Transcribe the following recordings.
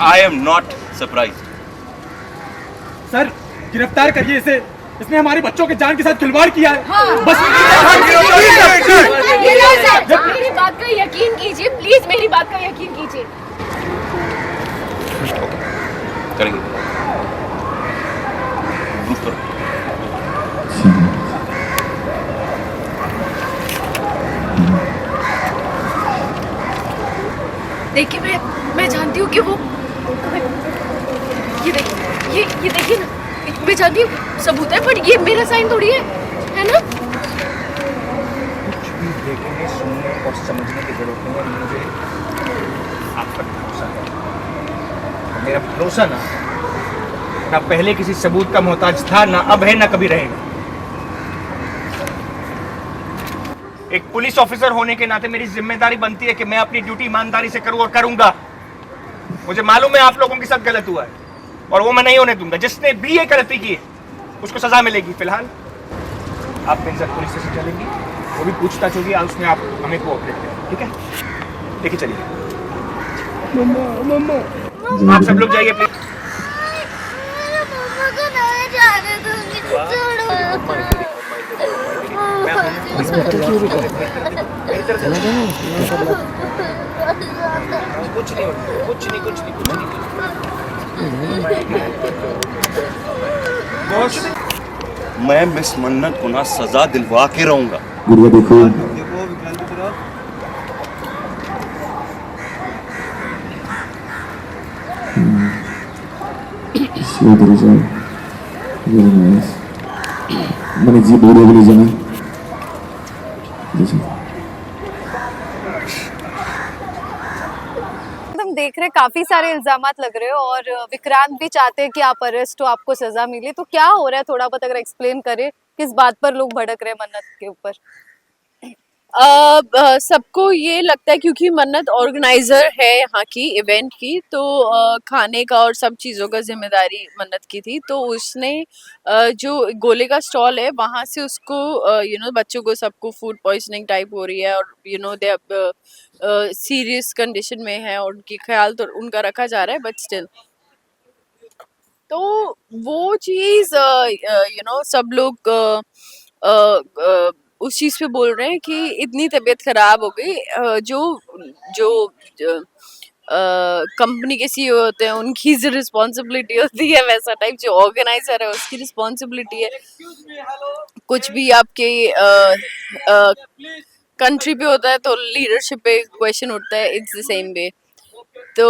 I am not surprised. Sir गिरफ्तार करिए इसे, इसने हमारे बच्चों के जान के साथ खिलवाड़ किया है। बस मेरी बात का यकीन कीजिए, प्लीज मेरी बात का यकीन कीजिए। करेंगे प्रूफ करो। देखिए मैं जानती हूँ कि वो ये देखिए ना, मैं जानती हूँ सबूत है, बट ये मेरा साइन थोड़ी है ना। कुछ भी देखने, सुनने और समझने की जरूरत नहीं है। मुझे आप पर भरोसा है। मेरा भरोसा ना पहले किसी सबूत का मोहताज था, ना अब है, ना कभी रहेगा। एक पुलिस ऑफिसर होने के नाते मेरी जिम्मेदारी बनती है कि मैं अपनी ड्यूटी ईमानदारी से करूं और करूंगा। मुझे मालूम है आप लोगों के साथ गलत हुआ है और वो मैं नहीं होने दूंगा। जिसने भी ये गलती की है उसको सजा मिलेगी। फिलहाल आप मेरे साथ पुलिस स्टेशन चलेंगी, वो भी पूछताछ होगी, उसमें आप हमें कोऑपरेट करें, ठीक है? लेके चलिए। आप सब लोग जाइए प्लीज। मैं मिस मन्नत को ना सजा दिलवा के रहूंगा। गुड़िया देखो, मैंने जी बोल रही जाना। हम देख रहे हैं काफी सारे इल्जामात लग रहे हो और विक्रांत भी चाहते हैं कि आप अरेस्ट हो, आपको सजा मिले। तो क्या हो रहा है, थोड़ा बहुत अगर एक्सप्लेन करें, किस बात पर लोग भड़क रहे हैं मन्नत के ऊपर? सबको ये लगता है क्योंकि मन्नत ऑर्गेनाइजर है यहाँ की इवेंट की, तो खाने का और सब चीज़ों का जिम्मेदारी मन्नत की थी। तो उसने जो गोले का स्टॉल है वहाँ से उसको बच्चों को सबको फूड पॉइजनिंग टाइप हो रही है और दे सीरियस कंडीशन में है और उनकी ख्याल तो उनका रखा जा रहा है, बट स्टिल तो वो चीज़ सब लोग उस चीज़ पे बोल रहे हैं कि इतनी तबीयत खराब हो गई। जो कंपनी के सीईओ होते हैं उनकी जो रिस्पॉन्सिबिलिटी होती है, वैसा टाइप जो ऑर्गेनाइजर है उसकी रिस्पॉन्सिबिलिटी है। कुछ भी आपके कंट्री पे होता है तो लीडरशिप पे क्वेश्चन उठता है, इट्स द सेम वे। तो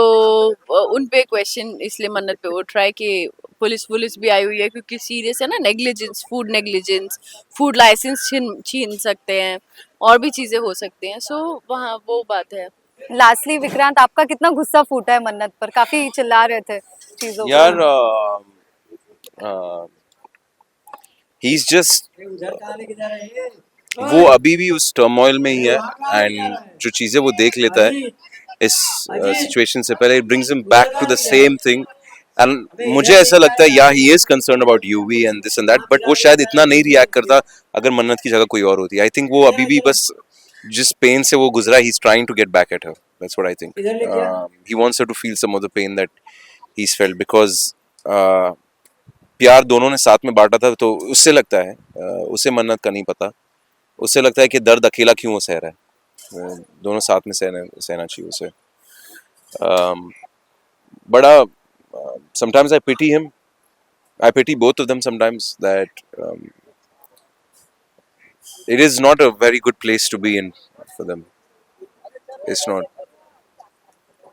उन पे क्वेश्चन इसलिए मन्नत पे उठ रहा है कि पुलिस भी आई हुई है क्योंकि सीरियस है ना, नेग्लिजेंस, फूड लाइसेंस छीन सकते हैं और भी चीजें हो सकती हैं। सो वहाँ वो बात है। लास्टली विक्रांत, आपका कितना गुस्सा फूटा है मन्नत पर? काफी चिल्ला रहे थे चीजों यार ही इज जस्ट, वो अभी भी उस टर्मोइल में ही है एंड जो चीजें वो देख लेता है इस सिचुएशन से पहले, it brings him back to the same thing. And मुझे ऐसा लगता है या he is concerned about UV and this and that, but वो शायद इतना नहीं रिएक्ट करता अगर मन्नत की जगह कोई और होती। आई थिंक वो अभी भी बस जिस पेन से वो गुजरा, he is trying to get back at her. That's what I think. He wants her to feel some of the pain that he is felt, because प्यार दोनों ने साथ में बांटा था। तो उससे लगता है उसे मन्नत का नहीं पता, उससे लगता है कि दर्द अकेला क्यों वो सह रहा है, दोनों साथ में सहना चाहिए उसे। बड़ा sometimes I pity him, I pity both of them sometimes, that it is not a very good place to be in for them. It's not.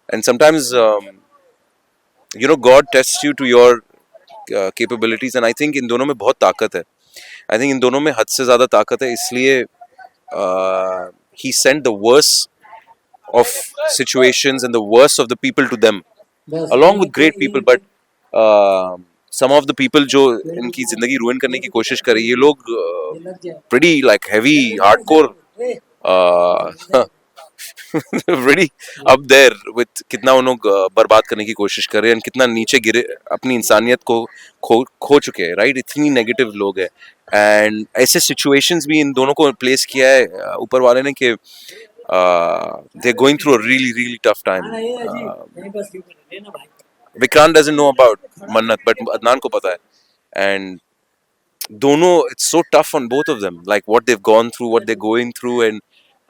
And sometimes God tests you to your capabilities, and I think इन दोनों में बहुत ताकत है। I think इन दोनों में हद से ज़्यादा ताकत है, इसलिए he sent the worst of situations and the worst of the people to them, along with great people, but some of the people जो इनकी जिंदगी रुइन करने की कोशिश कर रही है, ये लोग pretty like heavy hardcore pretty up there with कितना उन लोग बर्बाद करने की कोशिश कर रहे हैं, कितना नीचे गिरे, अपनी इंसानियत को खो चुके हैं, राइट? इतनी नेगेटिव लोग हैं एंड ऐसे सिचुएशंस भी इन दोनों को प्लेस किया है ऊपर वाले ने कि they're going through a really tough time, Vikrant doesn't know about मन्नत, but अदनान को पता है, and दोनों, it's so tough on both of them, like what they've gone through, what they're going through, and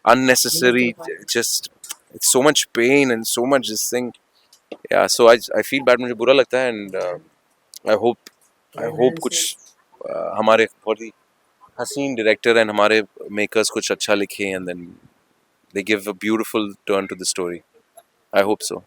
unnecessary, just it's so much pain and so much this thing. Yeah, so I feel bad, मुझे बुरा लगता है, and I hope कुछ हमारे बहुत ही हसीन director and हमारे makers कुछ अच्छा लिखे, and then they give a beautiful turn to the story. I hope so.